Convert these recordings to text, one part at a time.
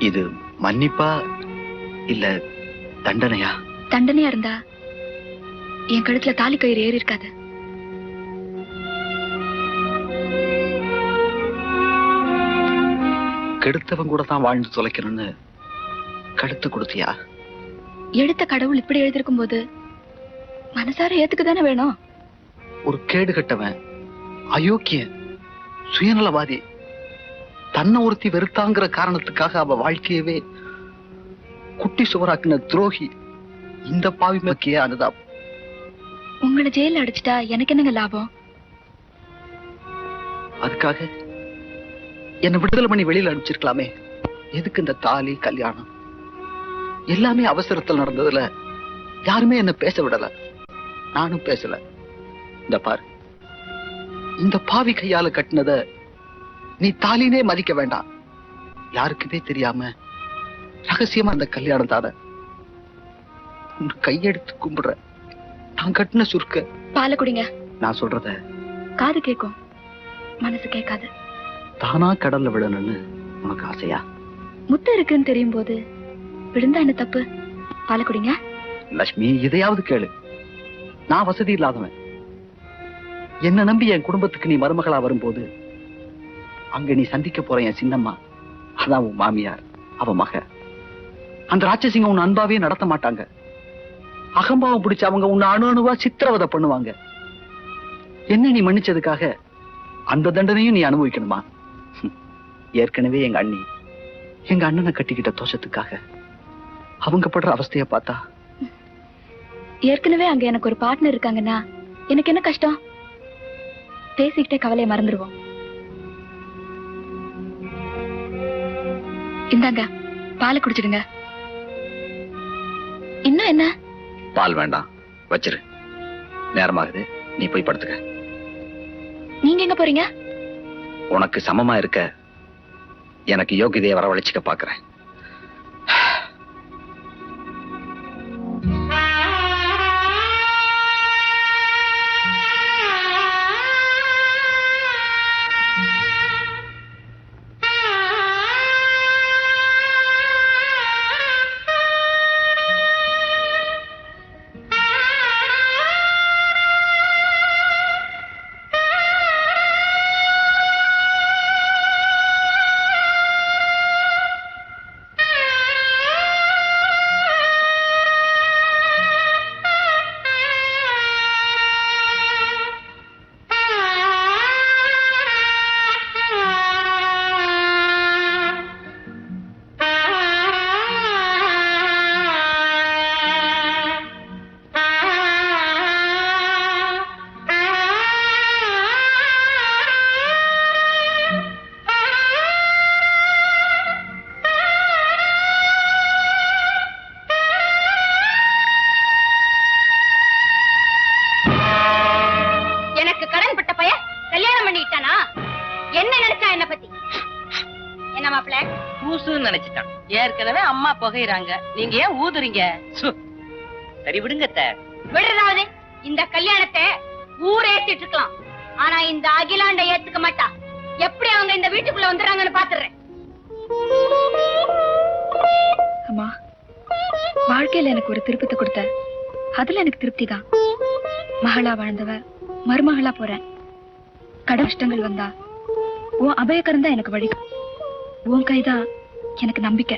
இது மன்னிப்பா இல்ல தண்டனையா? தண்டனையா இருந்தா என் கழுத்துல தாலி கயிறு ஏறி இருக்காது. கெடுத்தவன் கூட தான் வாழ்ந்து தொலைக்கணும்னு கழுத்து கொடுத்தியா? எடுத்த கடவுள் இப்படி எழுதிருக்கும் போது மனசார ஏத்துக்குதானே வேணும். ஒரு கேடு கட்டவன், அயோக்கிய, சுயநலவாதி, தன்னை ஒருத்தி வெறுத்தாங்கிற காரணத்துக்காக அவ வாழ்க்கையவே குட்டி சுவராக்குன துரோகி இந்த பாவி மக்கிய அனுதாபம். உங்களை ஜெயில அடிச்சிட்டா எனக்கு என்னங்க லாபம்? அதுக்காக என்னை விடுதலை பண்ணி வெளியில அனுப்பிச்சிருக்கலாமே. எதுக்கு இந்த தாலி கல்யாணம்? எல்லாமே அவசரத்தில் நடந்ததுல யாருமே என்ன பேச விடல, நானும் பேசல. இந்த பாரு, இந்த பாவி கையால கட்டினத நீ தாலினே மதிக்க வேண்டாம். யாருக்குமே தெரியாம ரகசியமா அந்த கல்யாணம் தாட உன் கையெடுத்து கும்பிடுற. நான் கட்டின சுருக்க பால குடிங்க. நான் சொல்றத காது கேட்கும், மனசு கேட்காது. தானா கடல்ல விழணும்னு உனக்கு ஆசையா? முத்து இருக்குன்னு தெரியும் போது விழுந்தா என்ன தப்பு? பால குடிங்க. லட்சுமி, இதையாவது கேளு. நான் வசதி இல்லாதவன். என்ன நம்பி என் குடும்பத்துக்கு நீ மருமகளா வரும்போது அங்க நீ சந்திக்க போற என் சின்னம்மா, அதான் உன் மாமியார், அவ மக. அந்த ராட்சசிங்க உன் அன்பாவே நடத்த மாட்டாங்க. அகம்பாவம் பிடிச்ச அவங்க உன்னை அணு அணுவா சித்திரவதை பண்ணுவாங்க. என்ன நீ மன்னிச்சதுக்காக அந்த தண்டனையும் நீ அனுபவிக்கணுமா? ஏற்கனவே எங்க அண்ணனை கட்டிக்கிட்ட தோஷத்துக்காக அவங்க படுற அவஸ்தைய பார்த்தா. ஏற்கனவே அங்க எனக்கு ஒரு பார்ட்னர் இருக்காங்கன்னா எனக்கு என்ன கஷ்டம்? பேசிக்கிட்டே கவலையை மறந்துடுவோம். இந்தாங்க, பாலை குடிச்சிடுங்க. இன்னும் என்ன? பால் வேண்டாம், வச்சிரு. நேரமாகுது, நீ போய் படுத்துக்க. நீங்க எங்க போறீங்க? உனக்கு சமமா இருக்க எனக்கு யோகிதையை வரவழைச்சிக்க பாக்குறேன். ஏற்கனவே அம்மா புகையிறாங்க, நீங்க ஏன் ஊதுறீங்க? சரி விடுங்க. விடுறதாவது இந்த கல்யாணத்தை ஊர் ஏத்திட்டு இருக்கலாம், ஆனா இந்த அகிலாண்ட ஏத்துக்க மாட்டா. எப்படி அவங்க இந்த வீட்டுக்குள்ள வந்துறாங்கன்னு பாத்துறேன். அம்மா, வாழ்க்கையில எனக்கு ஒரு திருப்பத்தை கொடுத்த, அதுல எனக்கு திருப்தி தான். மகளா வாழ்ந்தவ மருமகளா போறேன். கடன் கஷ்டங்கள் வந்தா உன் அபயக்கரம் தான் எனக்கு வழி. உன் கைதான் எனக்கு நம்பிக்கை.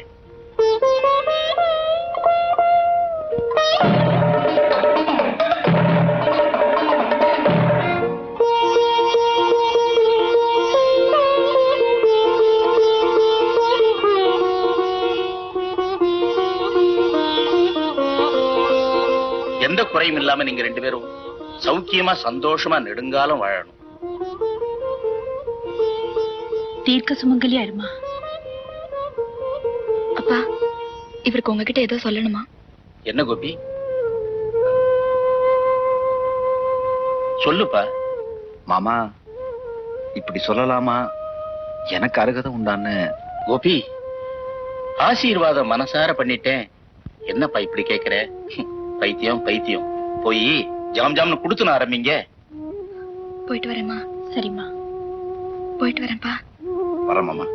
எந்த குறையும் இல்லாம நீங்க ரெண்டு பேரும் சௌக்கியமா சந்தோஷமா நெடுங்காலம் வாழணும். தீர்க்க சுமங்கலியா இருமா. அப்பா, இவருக்கு உங்ககிட்ட ஏதோ சொல்லணுமா? என்ன கோபி? சொல்லுப்பா. மாமா, இப்படி சொல்லலாமா? எனக்கு அருகதை உண்டான்னு. கோபி, ஆசீர்வாதம் மனசார பண்ணிட்டேன். என்னப்பா இப்படி கேக்குற? பைத்தியம் பைத்தியம். போய் ஜாம் ஜாம்னு குடுத்துன ஆரம்பிங்க. போயிட்டு வரேம்மா. சரிம்மா, போயிட்டு வரேன்ப்பா. வரேன் மாமா.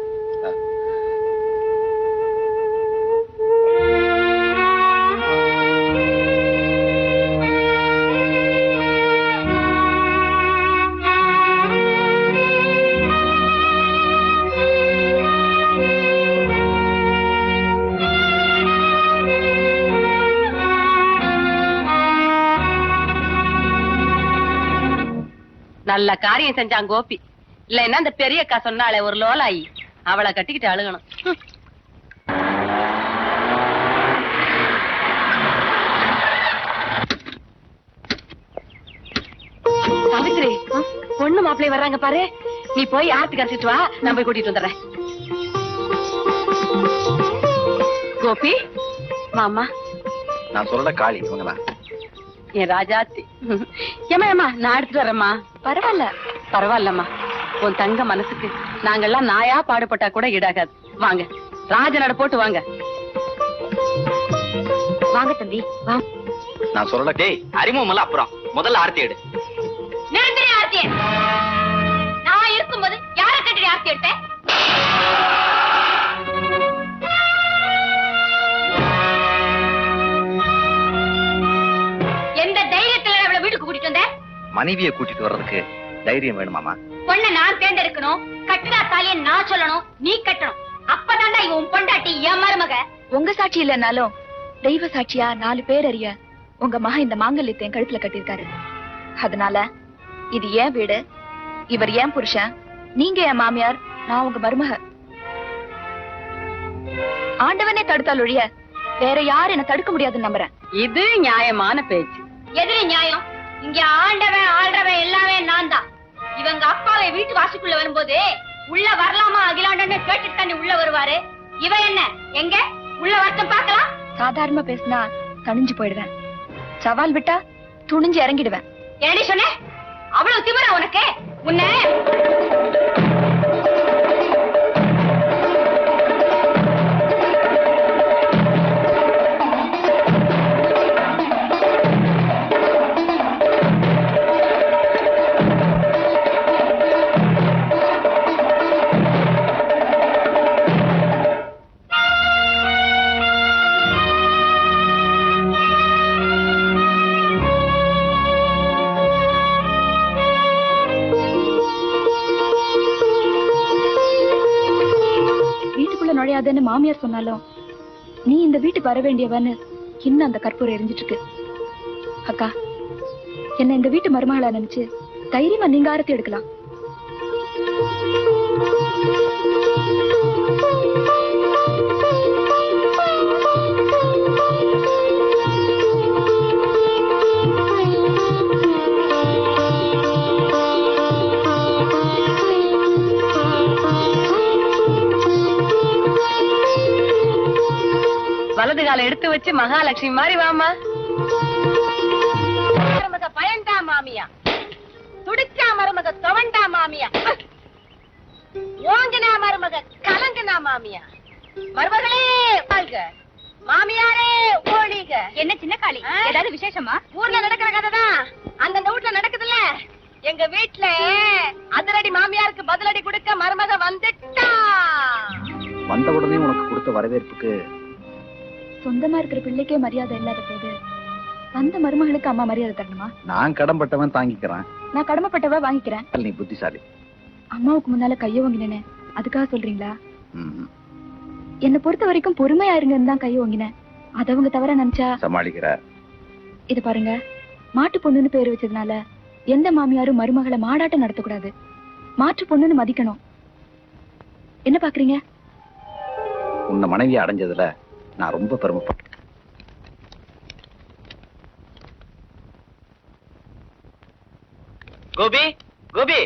நல்ல காரியம் செஞ்சான் கோபி. இல்லைன்னா இந்த பெரிய அக்கா சொன்னாலே ஒரு லோலாயி, அவளை கட்டிக்கிட்டு அழுகணும். சாவித்ரி, பொண்ணு மாப்பிள்ளை வர்றாங்க பாரு. நீ போய் ஆர்த்தி கரைச்சிட்டு வா, நான் போய் கூட்டிட்டு வந்துடுறேன். கோபி மாமா, நான் சொல்ல காளி இவங்கதான். என் ராஜாத்தி. ஏமா ஏமா, நான் எடுத்துட்டு வரேம்மா. பரவாயில்ல. பரவாயில்லம்மா, உன் தங்க மனசுக்கு நாங்கெல்லாம் நாயா பாடுபட்டா கூட ஈடாகாது. வாங்க, ராஜனோட போட்டு வாங்க. வாங்க தம்பி, வா. நான் சொல்ல டேய் அறிமுகம் அப்புறம் முதல்ல ஆர்த்தி எடு. நிரந்தர ஆர்த்தி. நான் இருக்கும்போது யாரை கட்டி ஆர்த்தி எடுத்தேன்? எந்த தைரியத்துல அவளை வீட்டுக்கு கூட்டிட்டு வந்த? மனைவியை கூட்டிட்டு வர்றதுக்கு தைரியம் வேணுமாமா? பொண்ணை நான் தேர்ந்தெடுக்கணும், கட்டுறா தாலியை நான் சொல்லணும், நீ கட்டணும். அப்பதான்டா இவன் உன் பொண்டாட்டி என் மருமக. உங்க சாட்சி இல்லைன்னாலும் தெய்வ சாட்சியா 4 பேர் அறிய உங்க மகன் இந்த மாங்கல்யத்தை என் கழுத்துல கட்டியிருக்காரு. அதனால இது ஏன் வீடு, இவர் ஏன் புருஷன், நீங்க என் மாமியார், நான் உங்க மருமக. ஆண்டவனே தடுத்தால் ஒழிய வேற யார் என்ன தடுக்க முடியாதுன்னு நம்புறேன். இது நியாயமான பேச்சு. எதிரி நியாயம்? இங்க ஆண்டவன் ஆள்றவன் எல்லாமே நான் தான். இவங்க அப்பாவை வீட்டு வாசிக்குள்ள வரும்போது உள்ள வரலாமா அகிலாண்டன்னு கேட்டுட்டு தானே உள்ள வருவாரு. இவ என்ன எங்க உள்ள வரட்டும் பார்க்கலாம். சாதாரணமா பேசினா தணிஞ்சு போயிடுவேன், சவால் விட்டா துணிஞ்சு இறங்கிடுவேன். என்னடி சொன்ன? அவ்வளவு திமிரா உனக்கு? உன்னை நுழையாதன்னு மாமியார் சொன்னாலும் நீ இந்த வீட்டுக்கு வர வேண்டியவன்னு இன்னும் அந்த கற்பூரம் எரிஞ்சிட்டு இருக்கு. அக்கா, என்ன இந்த வீட்டு மருமகளா நினைச்சு தைரியமா நீங்க ஆரத்தி எடுக்கலாம். வலது காலை எடுத்து வச்சு மகாலட்சுமி மாதிரி வாமா. மருமக பயன்டா மாமியா, துடிச்சா மருமக துவண்டா மாமியா, ஓங்கினா மருமக கலங்குனா மாமியா. மருமகளே வாழ்க, மாமியாரே ஓடிக. என்ன சின்ன காளி, ஏதாவது விசேஷமா? ஊர்ல நடக்கிற கதைதான் அந்த வீட்டுல நடக்குதுல்ல. எங்க வீட்டுல அதிரடி மாமியாருக்கு பதிலடி கொடுக்க மருமக வந்துட்டா. வந்த உடனே உனக்கு கொடுத்த வரவேற்புக்கு சொந்தமா இருக்கிற பிள்ளைக்கே மரியாதை இல்லாத போது அந்த மருமகளுக்கு அம்மா மரியாதை தரணுமா? நான் கடன்பட்டவன் தாங்கிக்கிறேன். நான் கடமைப்பட்டவ வாங்கிக்கிறேன். நீ புத்திசாலி. அம்மாவுக்கு முன்னால கைய வாங்கினேன்னு அதுக்காக சொல்றீங்களா? என்ன பொறுத்த வரைக்கும் பொறுமையா இருங்கன்னு தான் கைய வாங்கினேன். அதவங்க தவிர நினைச்சா சமாளிக்கிற. இது பாருங்க, மாட்டு பொண்ணுன்னு பேரு வச்சதுனால எந்த மாமியாரும் மருமகளை மாடாட்டம் நடத்தக்கூடாது. மாற்று பொண்ணுன்னு மதிக்கணும். என்ன பாக்குறீங்க? உன்னை மனைவியை அடைஞ்சதுல நான் ரொம்ப பெருமைப்பட்டேன். கோபி, கோபி,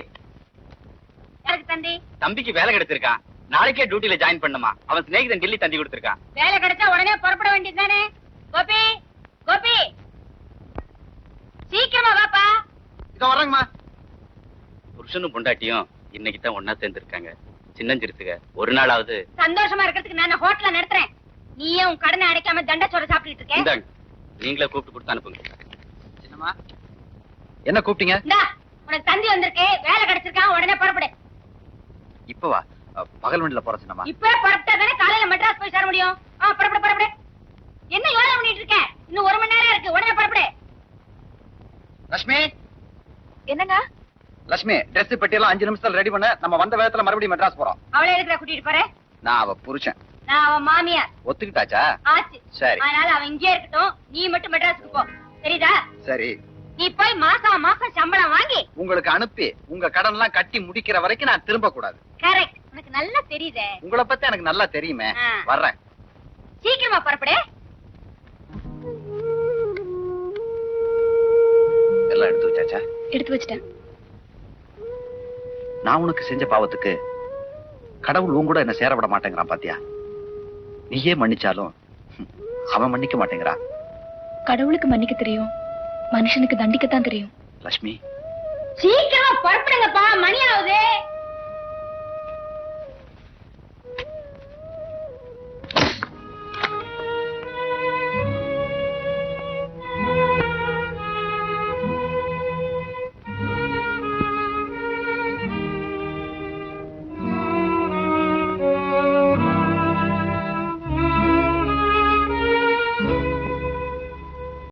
எனக்கு தந்தி தம்பிக்கு வேலை கிடைச்சிருக்கான். நாளைக்கே டியூட்டில ஜாயின் பண்ணுமா. அவன் சிநேகிதன் டெல்லி தந்தி கொடுத்திருக்கான். வேலை கிடைச்சா உடனே புறப்பட வேண்டியது தானே? கோபி, கோபி, சீக்கிரமா வாப்பா. இதோ வரேங்கம்மா. புருஷனும் பொண்டாட்டியும் இன்னைக்கு தான் ஒன்னா சேர்ந்து இருக்காங்க. சின்னஞ்சிருத்துக ஒரு நாளாவது சந்தோஷமா இருக்கிறதுக்கு நான் ஹோட்டல நடத்துறேன். நீயே உன் கடனை அடைக்காம தண்டச்சோட சாப்பிட்டுட்டு இருக்கேன். இந்தாங்க, நீங்களே கூப்பிட்டு கொடுத்து அனுப்புங்க. சின்னம்மா, என்ன கூப்பிட்டீங்க? இந்தா, உனக்கு தந்தி வந்திருக்கு, வேலை கிடைச்சிருக்கான், உடனே புறப்படு. இப்பவா? பகல் வண்டியில போற சின்னம்மா. இப்பவே புறப்பட்டா தானே காலையில மெட்ராஸ் போய் சேர முடியும். புறப்படு புறப்படு. என்ன யோசனை பண்ணிட்டு இருக்க? இன்னும் 1 மணி நேரம் இருக்கு, உடனே புறப்படு. லட்சுமி, என்னங்க? லட்சுமி, ட்ரெஸ் பெட்டியெல்லாம் 5 நிமிஷத்துல ரெடி பண்ண. நம்ம வந்த வேகத்துல மறுபடியும் மெட்ராஸ் போறோம். அவளை எதுக்குடா கூட்டிட்டு போறேன்? நான் அவ புருஷன். நான் அவன் மாமியார். ஒத்துக்கிட்டாச்சா? ஆச்சு. சரி. அதனால அவன் இங்கே இருக்கட்டும், நீ மட்டும் மெட்ராஸுக்கு போ. தெரியுதா? சரி. நீ போய் மாசம் மாசம் சம்பளம் வாங்கி உங்களுக்கு அனுப்பி உங்க கடன் எல்லாம் கட்டி முடிக்கிற வரைக்கும் நான் திரும்ப கூடாது. கரெக்ட். உனக்கு நல்லா தெரியுதே. உங்களை பத்தி எனக்கு நல்லா தெரியுமே. ஆ. வர்றேன். சீக்கிரமா புறப்படு. எல்லாம் எடுத்து வச்சாச்சா? எடுத்து வச்சிட்டேன். நான் உனக்கு செஞ்ச பாவத்துக்கு கடவுள் உன் கூட என்ன சேர விட மாட்டேங்கிறான் பாத்தியா? நீயே மன்னிச்சாலும் அவன் மன்னிக்க மாட்டேங்கிறான். கடவுளுக்கு மன்னிக்க தெரியும், மனுஷனுக்கு தண்டிக்கத்தான் தெரியும். லட்சுமி, சீக்கிரமா புறப்படுங்கப்பா, மணி ஆகுது.